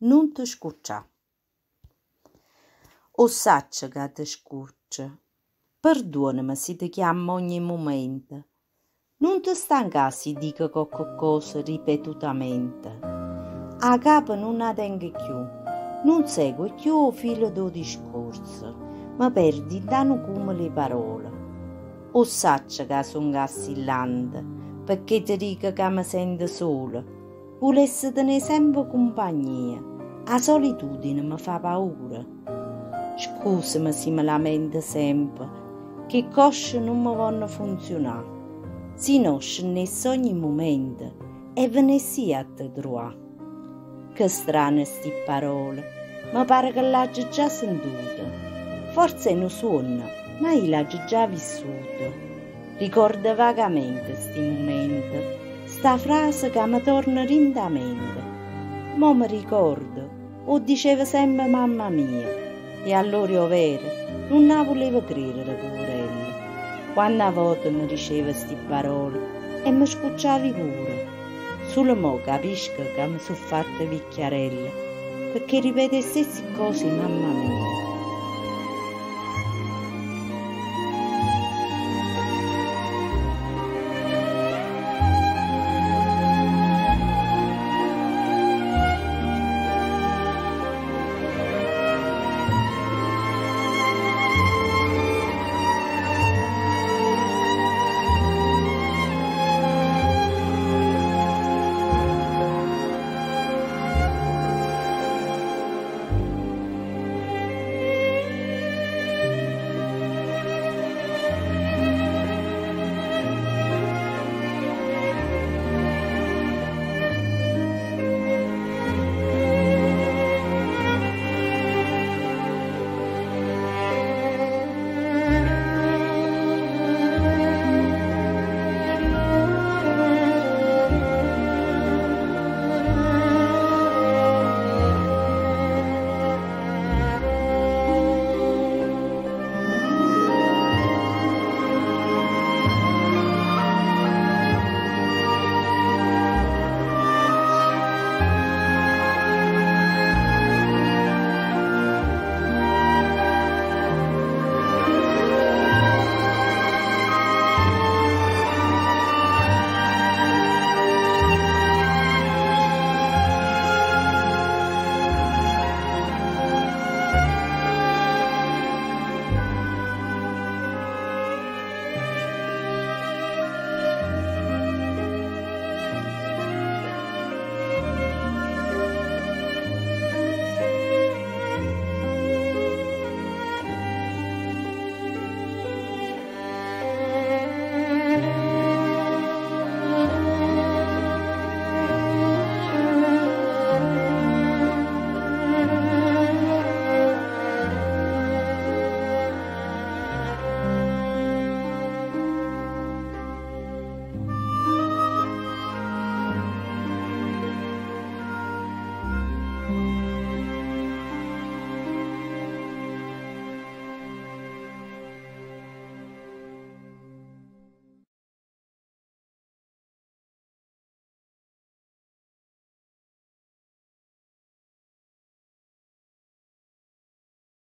non ti scoccià. O saccia che ti scoccia, perdonami se ti chiamo ogni momento, non ti stancassi di dire qualche cosa ripetutamente. A capo non la tengo più, non seguo più il filo del discorso, ma perdi tanto come le parole. O saccia che sono assillante, perché ti dico che mi sento sola, volessi tenere sempre compagnia, la solitudine mi fa paura. Scusami se mi lamento sempre, che cosce non mi vanno funzionare. Si nosce ne ogni momento e ve ne sia a te trovare. Che strane sti parole, mi pare che l'hai già sentute. Forse non suona, ma io l'ho già vissuto. Ricordo vagamente sti momenti, sta frase che mi torna rindamente. Ma mi ricordo, o diceva sempre mamma mia, e allora io vero, non la volevo credere, poverella. Quando a volte mi diceva sti parole e mi scucciavi pure. Solo mo capisco che mi sono fatta vecchiarella, perché ripete le stesse cose mamma mia.